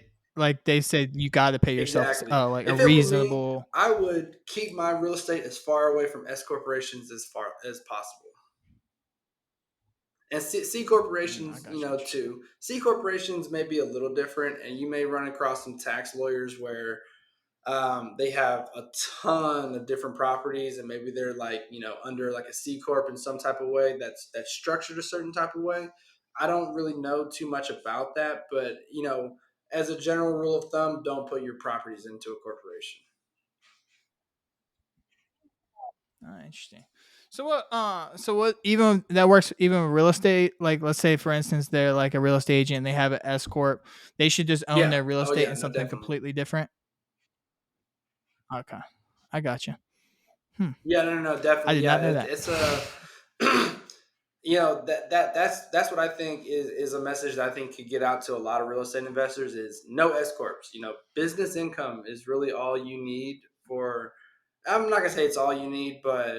They said you got to pay yourself exactly. like a If it were me, reasonable. I would keep my real estate as far away from S corporations as far as possible. And C I corporations, got you. What you're saying. too. C corporations may be a little different, and you may run across some tax lawyers where they have a ton of different properties, and maybe they're like under like a C corp in some type of way that's structured a certain type of way. I don't really know too much about that, but as a general rule of thumb, don't put your properties into a corporation. Oh, interesting. So what even that works even with real estate, like let's say for instance they're like a real estate agent and they have an S corp, they should just own Yeah. their real Oh estate yeah. in No, something definitely. completely different. Okay. I got you. Hmm. Yeah. No. No. No, I definitely. did Yeah. not know that. It's a. That's what I think is a message that I think could get out to a lot of real estate investors is no S corps. Business income is really all you need for. I'm not gonna say it's all you need, but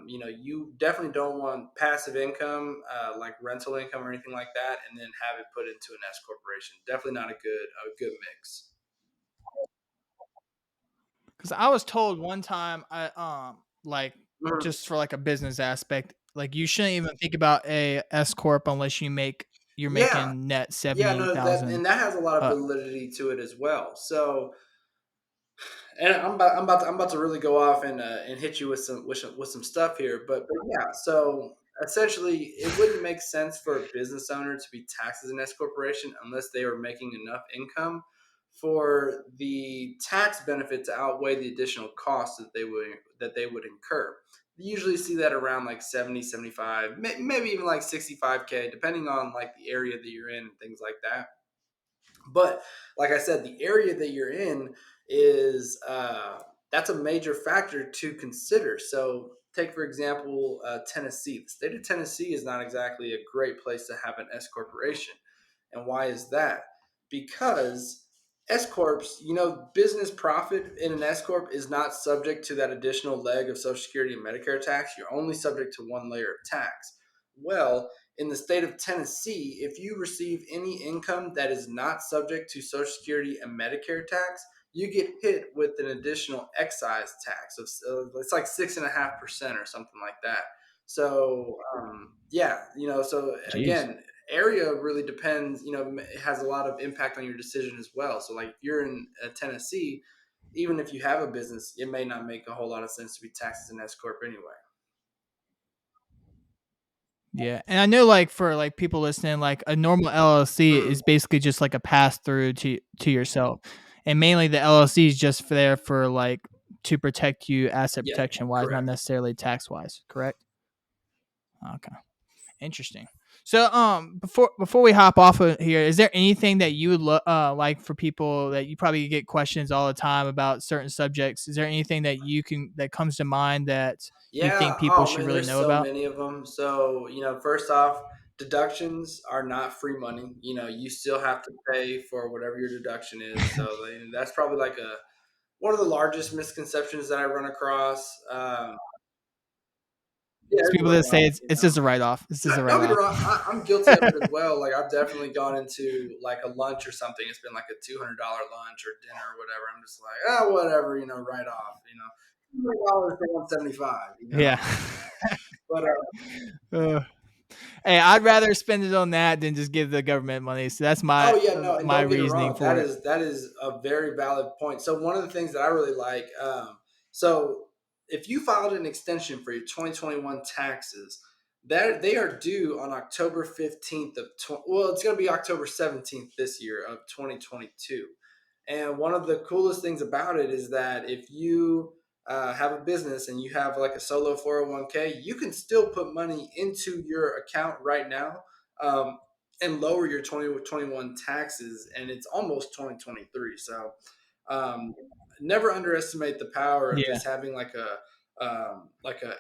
you definitely don't want passive income like rental income or anything like that, and then have it put into an S corporation. Definitely not a good mix. Because I was told one time, like Mhm. just for like a business aspect, like you shouldn't even think about a S corp unless you're Yeah, making net yeah, seventy no, that thousand. and that has a lot of Uh, validity to it as well. So, and I'm about to really go off and hit you with some stuff here, but yeah. So essentially, it wouldn't make sense for a business owner to be taxed as an S corporation unless they were making enough income for the tax benefit to outweigh the additional costs that they would incur. You usually see that around like 70, 75, maybe even like 65K, depending on like the area that you're in and things like that. But like I said, the area that you're in is that's a major factor to consider. So, take for example Tennessee. The state of Tennessee is not exactly a great place to have an S corporation, and why is that? Because S corps, business profit in an S corp is not subject to that additional leg of Social Security and Medicare tax. You're only subject to one layer of tax. Well, in the state of Tennessee, if you receive any income that is not subject to Social Security and Medicare tax, you get hit with an additional excise tax of it's like 6.5% or something like that. So yeah, so Jeez. again, area really depends. It has a lot of impact on your decision as well. So like if you're in Tennessee, even if you have a business, it may not make a whole lot of sense to be taxed as an S corp anyway. Yeah, and I know like for like people listening, like a normal LLC Mhm. is basically just like a pass through to yourself, and mainly the LLC is just there for like to protect you asset Yeah, protection wise, not correct. necessarily tax wise. Correct? Okay, interesting. So before we hop off of here, is there anything that you would like for people that you probably get questions all the time about certain subjects? Is there anything that that comes to mind that you think Yeah. people Oh should man, really there's know so about? many of them. So first off, deductions are not free money. You still have to pay for whatever your deduction is. So that's probably like a one of the largest misconceptions that I run across. Yeah, It's people everywhere that say else, it's just a write off. It's just a write Don't get me off. wrong, I'm guilty of it as well. Like I've definitely gone into like a lunch or something. It's been like a $200 lunch or dinner or whatever. I'm just like, whatever, write off. $200 for 175. Yeah. But Uh, hey, I'd rather spend it on that than just give the government money. So that's oh yeah, no, and my don't get me reasoning wrong. That for it. is a very valid point. So one of the things that I really like, so if you filed an extension for your 2021 taxes, that they are due on October 15th of well, it's going to be October 17th this year of 2022. And one of the coolest things about it is that if you have a business and you have like a solo 401k, you can still put money into your account right now. And lower your 2021 taxes, and it's almost 2023. So never underestimate the power of Yeah. just having like a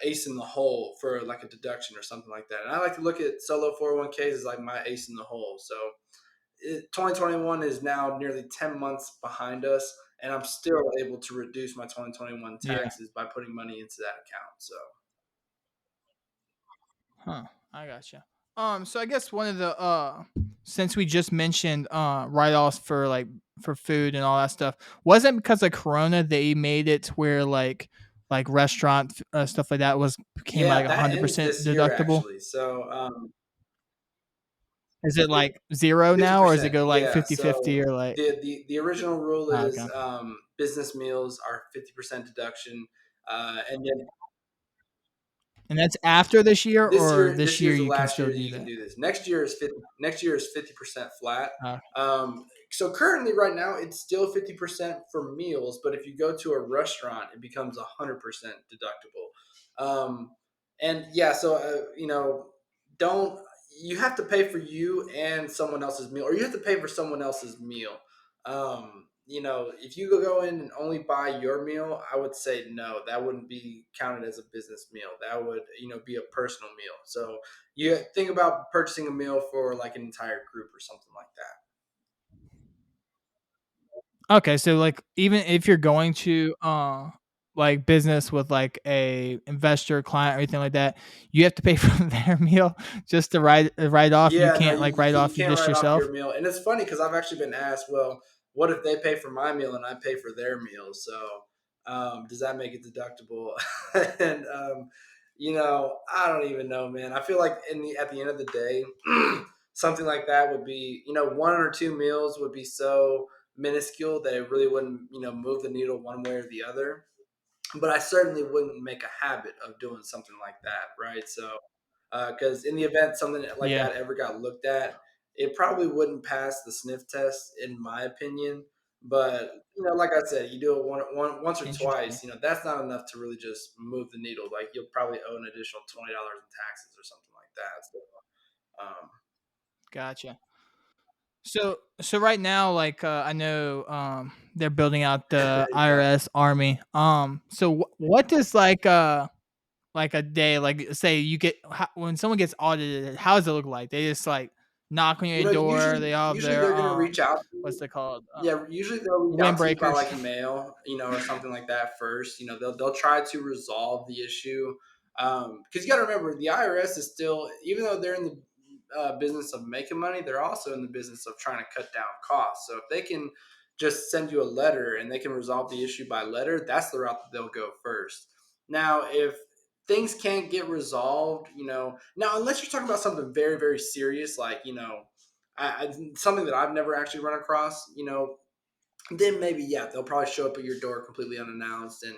ace in the hole for like a deduction or something like that. And I like to look at solo 401ks as like my ace in the hole. So 2021 is now nearly 10 months behind us, and I'm still able to reduce my 2021 Yeah. taxes by putting money into that account. So Huh. I gotcha. So I guess one of the since we just mentioned write offs for like for food and all that stuff, wasn't because of Corona they made it where like restaurant stuff like that was became yeah, like that ends 100% this year deductible. actually. So Is it like zero now or is it 50%. go like Yeah. 50-50 So or like the original rule is okay. business meals are 50% deduction, and then And that's after this year or this this year year's the you can last still year that do you can that? do this. Next year is 50% flat. Uh, So currently, right now, it's still 50% for meals, but if you go to a restaurant, it becomes 100% deductible. And yeah, so don't you have to pay for you and someone else's meal, or you have to pay for someone else's meal. If you go in and only buy your meal, I would say no, that wouldn't be counted as a business meal. That would, be a personal meal. So you think about purchasing a meal for like an entire group or something like that. Okay, so like even if you're going to like business with like a investor client or anything like that, you have to pay for their meal just to write off. You Yeah, no, can't like write you off you can't just write off your yourself. meal, and it's funny because I've actually been asked, well, what if they pay for my meal and I pay for their meal? So does that make it deductible? And I don't even know, man. I feel like at the end of the day, something like that would be, one or two meals would be so minuscule that it really wouldn't, move the needle one way or the other. But I certainly wouldn't make a habit of doing something like that, right? So because in the event something like Yeah, that ever got looked at, it probably wouldn't pass the sniff test, in my opinion. But like I said, you do it once or interesting. twice. That's not enough to really just move the needle. Like you'll probably owe an additional $20 in taxes or something like that. So, Gotcha. So right now, like I know they're building out the yeah, IRS army. So what does like a day like say you get when someone gets audited, how does it look like? They just like knock on your door. They all have usually their they're gonna reach out. what's it called? Yeah, usually they'll reach out to you by Windbreakers. like mail, or something like that first. They'll try to resolve the issue, because you got to remember the IRS is still, even though they're in the business of making money, they're also in the business of trying to cut down costs. So if they can just send you a letter and they can resolve the issue by letter, that's the route that they'll go first. Now, if things can't get resolved, now unless you're talking about something very, very serious, like something that I've never actually run across, then maybe yeah, they'll probably show up at your door completely unannounced and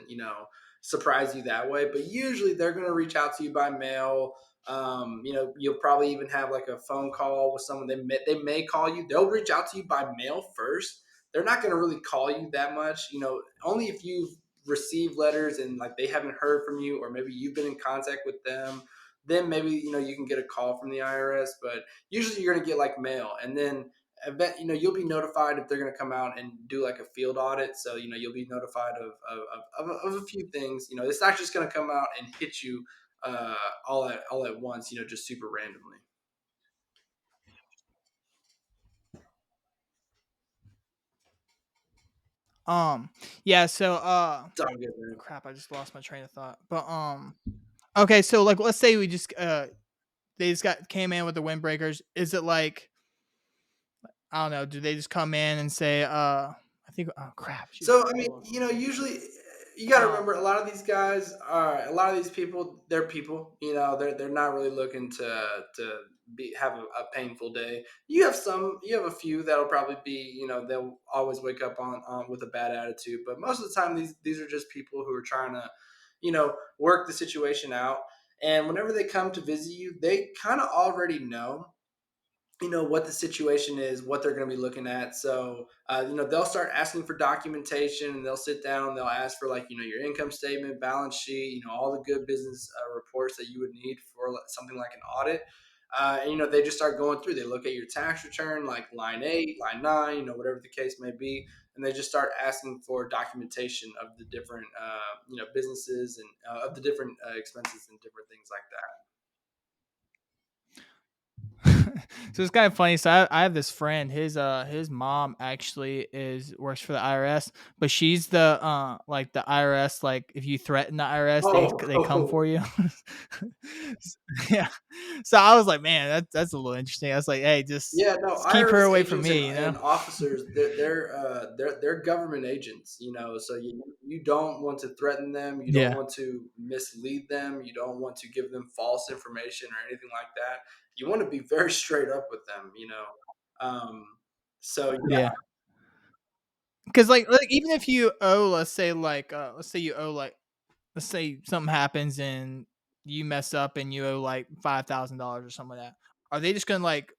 surprise you that way. But usually they're going to reach out to you by mail. You'll probably even have like a phone call with someone. They may call you. They'll reach out to you by mail first. They're not going to really call you that much. Only if you've received letters and like they haven't heard from you, or maybe you've been in contact with them. Then maybe you can get a call from the IRS. But usually you're going to get like mail, and then event, you'll be notified if they're going to come out and do like a field audit. So you'll be notified of a few things. It's not just going to come out and hit you all at once, just super randomly. Um, yeah, so It's all good, man. crap, I just lost my train of thought. But okay, so like let's say we just they just got came in with the windbreakers. Is it like, I don't know, do they just come in and say I think, oh crap, shoot, So I I mean, lost usually you got to um remember a lot of these guys are a lot of these people. They're people. They're not really looking to have a painful day. You have a few that'll probably be they'll always wake up on with a bad attitude. But most of the time, these are just people who are trying to work the situation out. And whenever they come to visit you, they kind of already know what the situation is, what they're going to be looking at. So they'll start asking for documentation, and they'll sit down and they'll ask for like your income statement, balance sheet, all the good business reports that you would need for something like an audit. And they just start going through. They look at your tax return, like line 8, line 9, whatever the case may be, and they just start asking for documentation of the different businesses and of the different expenses and different things like that. so it's kind of funny. So I have this friend. His mom actually is works for the IRS, but she's the like the IRS. Like if you threaten the IRS, they come Oh, for you. Yeah. So I was like, man, that's a little interesting. I was like, hey, yeah, no, just keep her IRS away from agents and, me. and officers, they're government agents, so you don't want to threaten them, you don't Yeah. want to mislead them, you don't want to give them false information or anything like that. You want to be very straight up with them. Um, so yeah, Yeah. Because like even if you owe, let's say you owe like, let's say something happens and you mess up and you owe like $5,000 or something like that. Are they just gonna like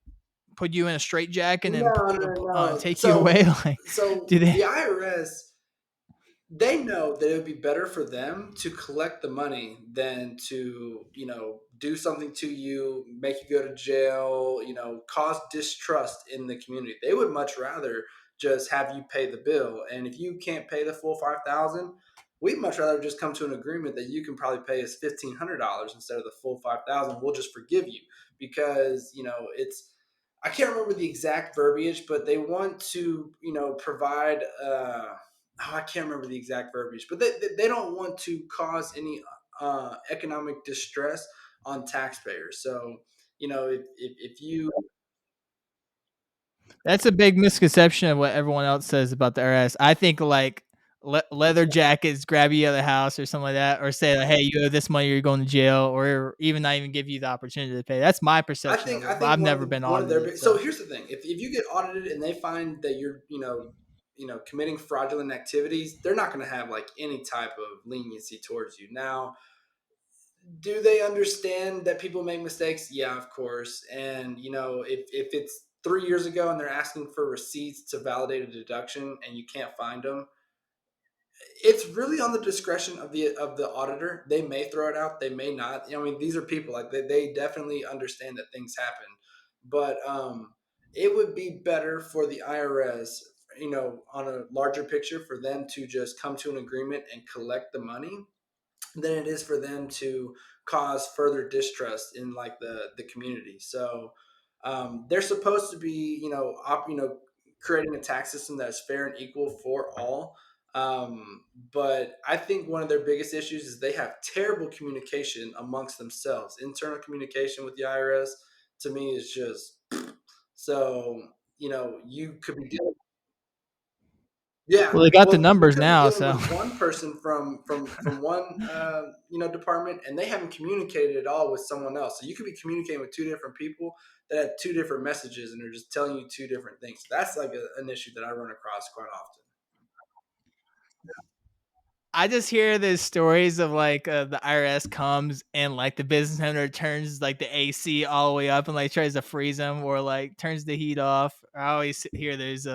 put you in a straitjacket and no, no, no. take you So away? Like, so do they? the IRS, they know that it would be better for them to collect the money than to do something to you, make you go to jail, cause distrust in the community. They would much rather just have you pay the bill, and if you can't pay the full 5,000, we'd much rather just come to an agreement that you can probably pay us $1,500 instead of the full 5,000. We'll just forgive you because it's, I can't remember the exact verbiage, but they want to provide I can't remember the exact verbiage, but they don't want to cause any economic distress on taxpayers. So, if you, That's a big misconception of what everyone else says about the IRS. I think like leather jackets grab you out of the house or something like that, or say like, "Hey, you owe this money, or you're going to jail," or even not even give you the opportunity to pay. That's my I perception think of I it, but think I've one of never the been one of their audited. big, so So here's the thing: if you get audited and they find that you're committing fraudulent activities, they're not going to have like any type of leniency towards you. Now, do they understand that people make mistakes? Yeah, of course. And if it's 3 years ago and they're asking for receipts to validate a deduction and you can't find them, it's really on the discretion of the auditor. They may throw it out, they may not. I mean, these are people, like they definitely understand that things happen, but it would be better for the IRS, on a larger picture, for them to just come to an agreement and collect the money than it is for them to cause further distrust in like the community. So they're supposed to be creating a tax system that's fair and equal for all. But I think one of their biggest issues is they have terrible communication amongst themselves, internal communication with the IRS. to me is just so, you could be dealing. Yeah, Well, they got the well, you numbers could be now, dealing so with one person from one department, and they haven't communicated at all with someone else. So you could be communicating with two different people that have two different messages, and they're just telling you two different things. That's like an issue that I run across quite often. I just hear these stories of like the IRS comes and like the business owner turns like the AC all the way up and like tries to freeze them or like turns the heat off. I always hear those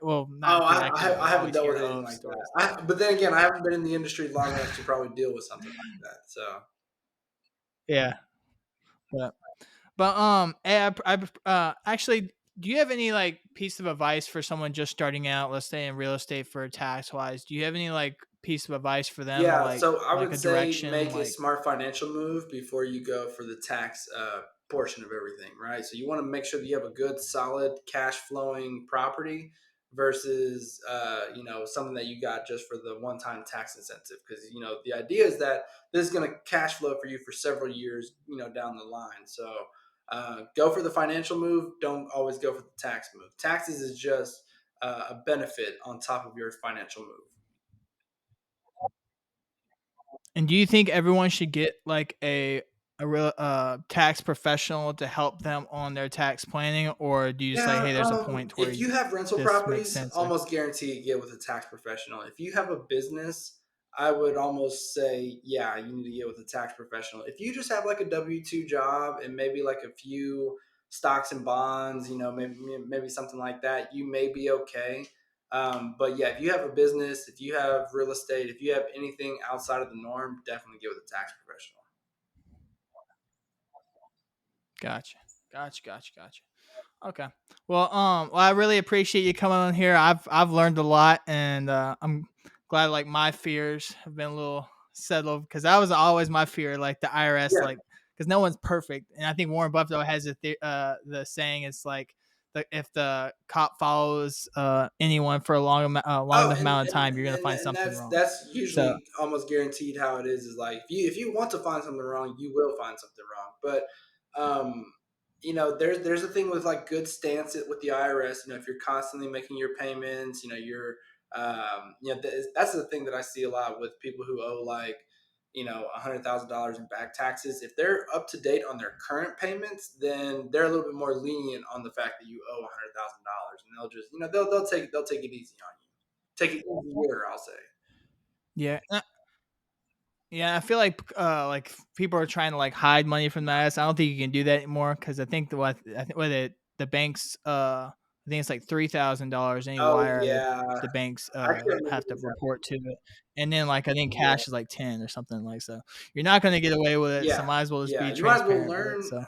well, Oh, not directly, but I I haven't always dealt hear with anything of like stories that. like that. But then again, I haven't been in the industry long enough to probably deal with something like that. So Yeah, but actually, do you have any like piece of advice for someone just starting out, let's say in real estate for tax wise? Do you have any like piece of advice for them, yeah, so I like would a say direction, make a like smart financial move before you go for the tax portion of everything, right? So you want to make sure that you have a good, solid, cash flowing property versus something that you got just for the one time tax incentive. Because the idea is that this is going to cash flow for you for several years, down the line. So go for the financial move. Don't always go for the tax move. Taxes is just a benefit on top of your financial move. and do you think everyone should get like a real tax professional to help them on their tax planning, or do you just like, Yeah, hey, there's a point where if you have rental this makes properties, sense? Or almost guarantee you get with a tax professional. If you have a business, I would almost say, yeah, you need to get with a tax professional. If you just have like a W-2 job and maybe like a few stocks and bonds, maybe something like that, you may be okay. But yeah, if you have a business, if you have real estate, if you have anything outside of the norm, definitely get with a tax professional. gotcha, gotcha. Okay. Well, I really appreciate you coming on here. I've learned a lot, and I'm glad like my fears have been a little settled because that was always my fear, like the IRS, Yeah. like because no one's perfect, and I think Warren Buffett has the saying it's like if the cop follows anyone for a long Oh, enough amount of time, you're gonna find and something that's wrong. that's So usually almost guaranteed how it is. Is like if you want to find something wrong, you will find something wrong. But um, there's a thing with like good stance with the IRS. If you're constantly making your payments, you're that's the thing that I see a lot with people who owe like $100,000 in back taxes. If they're up to date on their current payments, then they're a little bit more lenient on the fact that you owe $100,000, and they'll just they'll take it easy on you. Take it easier, I'll say. yeah, yeah, I feel like people are trying to like hide money from the IRS. I don't think you can do that anymore because I think what the banks I think it's like $3,000 any Oh wire yeah, the banks I can't remember have the to exact. report to it, and then like I think Yeah, cash is like 10 or something like so. You're not gonna get away with it, so yeah, might as well just yeah. be You might as well transparent with it. learn, So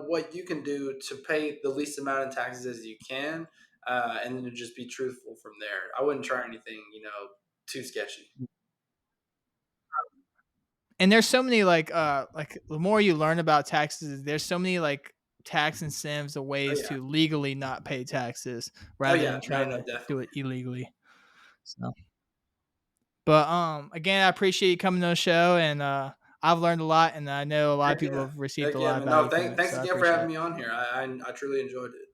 what you can do to pay the least amount in taxes as you can, and then just be truthful from there. I wouldn't try anything, too sketchy. and there's so many like the more you learn about taxes, there's so many like tax incentives and Oh ways yeah, to legally not pay taxes oh rather yeah. than No, trying no, to do definitely. it illegally. So, but again, I appreciate you coming on the show, and I've learned a lot, and I know a lot of Heck people yeah, have received heck a yeah, lot of man. No, value from it. thanks So I again for appreciate having it. me on here. I truly enjoyed it.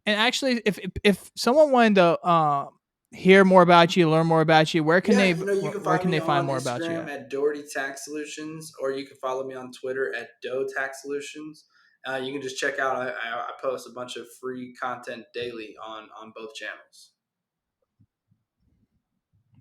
And actually, if someone wanted to hear more about you, learn more about you, Yeah, you can where find can me they find on more about you Instagram at? at Dougherty Tax Solutions, or you can follow me on Twitter at Doe Tax Solutions. You can just check out. I post a bunch of free content daily on both channels.